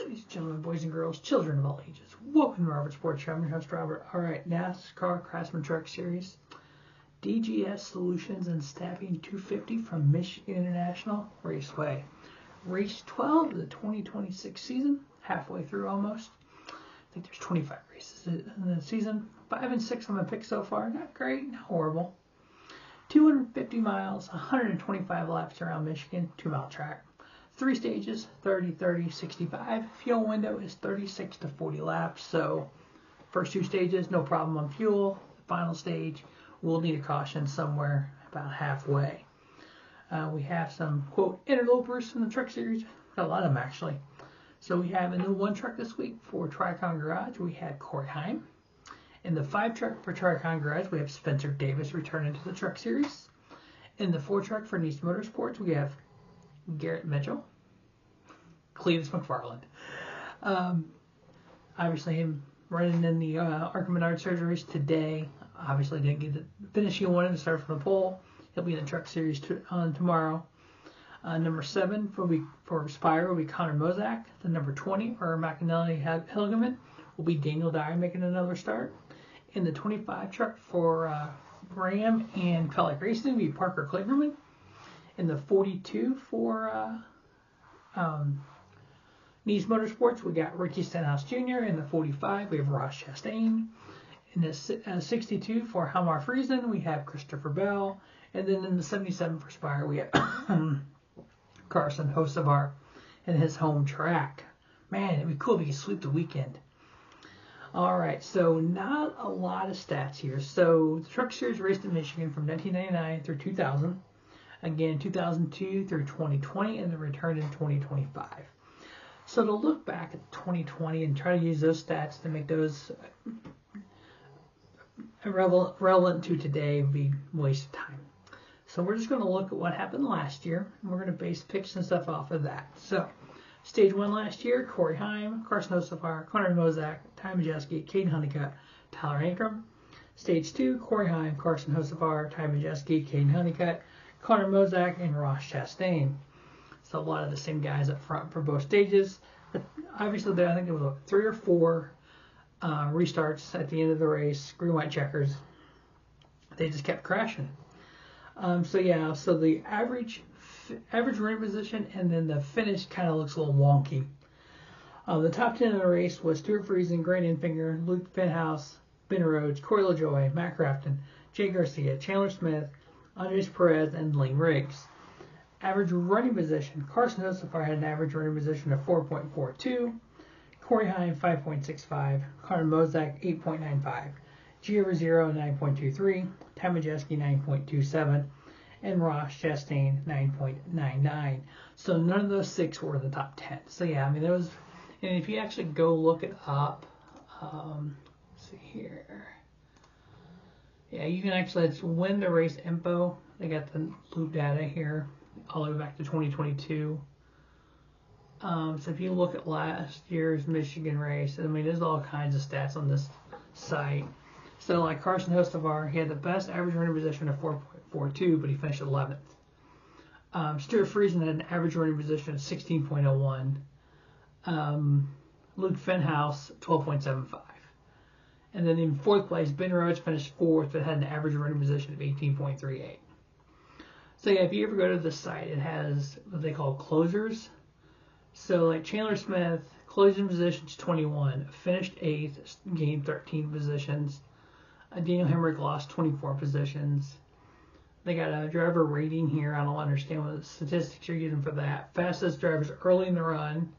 Ladies and gentlemen, boys and girls, children of all ages, welcome to Robert Sports Show. I'm your host, Robert. All right, NASCAR Craftsman Truck Series, DGS Solutions and Staffing 250 from Michigan International Raceway. Race 12 of the 2026 season, halfway through almost. I think there's 25 races in the season. 5 and 6 on the pick so far. Not great, not horrible. 250 miles, 125 laps around Michigan, 2-mile track. 3 stages, 30, 30, 65. Fuel window is 36 to 40 laps. So first 2 stages, no problem on fuel. The final stage, we'll need a caution somewhere about halfway. We have some, quote, interlopers in the truck series. Got a lot of them, actually. So we have in the 1 truck this week for Tricon Garage, we had Corey Heim. In the 5 truck for Tricon Garage, we have Spencer Davis returning to the truck series. In the 4 truck for Nice Motorsports, we have Garrett Mitchell, Cletus McFarland. Obviously, him running in the ARCA Menards surgeries today. Obviously, didn't get the finish he wanted to start from the pole. He'll be in the truck series on tomorrow. Number 7 for Spire will be Connor Mozak. The number 20 for McAnally Hilgeman will be Daniel Dyer making another start. In the 25 truck for Graham and Pellick Racing will be Parker Klaverman. In the 42 for Nice Motorsports, we got Ricky Stenhouse Jr. In the 45, we have Ross Chastain. In the 62 for Halmar Friesen, we have Christopher Bell. And then in the 77 for Spire, we have Carson Hocevar in his home track. Man, it'd be cool if he could sweep the weekend. All right, so not a lot of stats here. So the Truck Series raced in Michigan from 1999 through 2000. Again, 2002 through 2020, and then returned in 2025. So to look back at 2020 and try to use those stats to make those relevant to today would be a waste of time. So we're just going to look at what happened last year, and we're going to base picks and stuff off of that. So Stage 1 last year, Corey Heim, Carson Hocevar, Connor Mozak, Ty Majeski, Caden Honeycutt, Tyler Ankrum. Stage 2, Corey Heim, Carson Hocevar, Ty Majeski, Caden Honeycutt, Connor Mozak, and Ross Chastain. So a lot of the same guys up front for both stages. But obviously, I think there was 3 or 4 restarts at the end of the race, green-white checkers. They just kept crashing. So the average running position and then the finish kind of looks a little wonky. The top 10 of the race was Stuart Friesen, Grant Enfinger, Luke Fenhouse, Ben Rhodes, Corey LaJoie, Matt Crafton, Jay Garcia, Chandler Smith, Andres Perez, and Lane Riggs. Average running position, Carson Hocevar had an average running position of 4.42, Corey Heim 5.65, Connor Mozak 8.95, Gio Rizzo 9.23, Ty Majeski 9.27, and Ross Chastain 9.99. So none of those 6 were in the top 10. So yeah, I mean, there was, and if you actually go look it up, let's see here. Yeah, you can actually, it's win the race info. They got the loop data here all the way back to 2022. So if you look at last year's Michigan race, I mean, there's all kinds of stats on this site. So like Carson Hocevar, he had the best average running position of 4.42, but he finished 11th. Stuart Friesen had an average running position of 16.01. Luke Fenhouse, 12.75. And then in 4th place, Ben Rhodes finished 4th, but had an average running position of 18.38. So yeah, if you ever go to the site, it has what they call closers. So like Chandler Smith, closing positions 21, finished 8th, gained 13 positions. Daniel Hemrick lost 24 positions. They got a driver rating here. I don't understand what the statistics are using for that. Fastest drivers early in the run.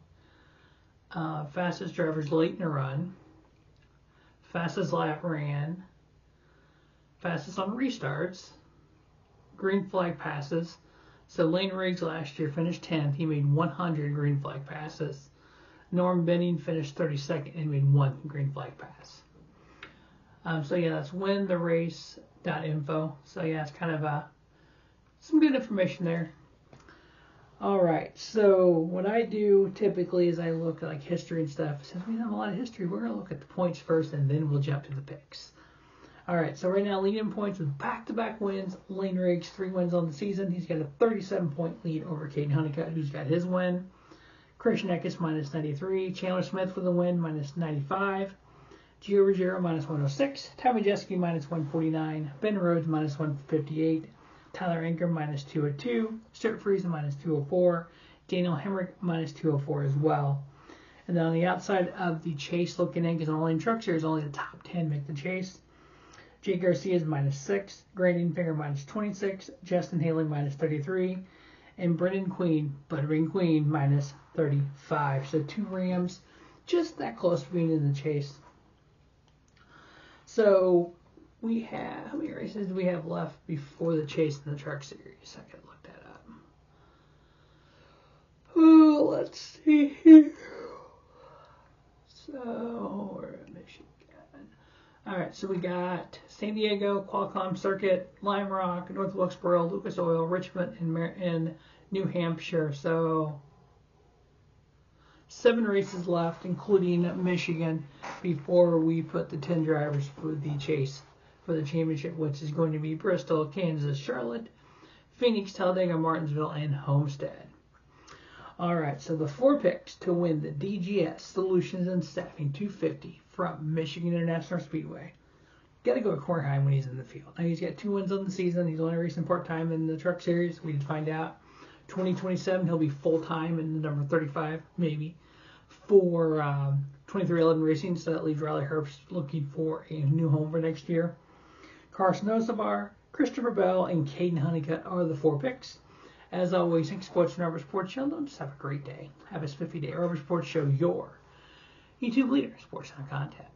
Fastest drivers late in the run. Fastest lap ran. Fastest on restarts. Green flag passes. So Lane Riggs last year finished 10th. He made 100 green flag passes. Norm Benning finished 32nd and made 1 green flag pass. So yeah, that's wintherace.info. So yeah, it's kind of some good information there. All right, so what I do typically is I look at like history and stuff. Since we have a lot of history, we're going to look at the points first, and then we'll jump to the picks. All right, so right now leading points with back-to-back wins. Lane Riggs, 3 wins on the season. He's got a 37-point lead over Caden Honeycutt, who's got his win. Christian Eckes minus 93. Chandler Smith for the win minus 95. Gio Ruggiero minus 106. Tommy Jeske minus 149. Ben Rhodes minus 158. Tyler Ingram minus 202. Stuart Friesen minus 204. Daniel Hemrick minus 204 as well. And then on the outside of the chase looking in, because only in Truck Series, only the top 10 make the chase. Jake Garcia is minus 6. Grandin Finger minus 26. Justin Haley minus 33. And Brendan Queen, Buttering Queen, minus 35. So 2 Rams, just that close to being in the chase. So we have, how many races do we have left before the chase in the Truck Series? I gotta look that up. Oh, let's see here. So we're in Michigan. All right, so we got San Diego, Qualcomm Circuit, Lime Rock, North Wilkesboro, Lucas Oil, Richmond, and New Hampshire. So 7 races left, including Michigan, before we put the 10 drivers for the chase for the championship, which is going to be Bristol, Kansas, Charlotte, Phoenix, Talladega, Martinsville, and Homestead. All right, so the 4 picks to win the DGS Solutions and Staffing 250 from Michigan International Speedway. Got to go to Kornheim when he's in the field. Now, he's got 2 wins on the season. He's only racing part-time in the Truck Series. We did find out. 2027, he'll be full-time in the number 35, maybe, for 2311 Racing. So that leaves Riley Herbst looking for a new home for next year. Carson Osabar, Christopher Bell, and Caden Honeycutt are the 4 picks. As always, thanks for watching Rubber Sports Show. Don't just have a great day. Have a spiffy day. Rubber Sports Show, your YouTube leader, sports content.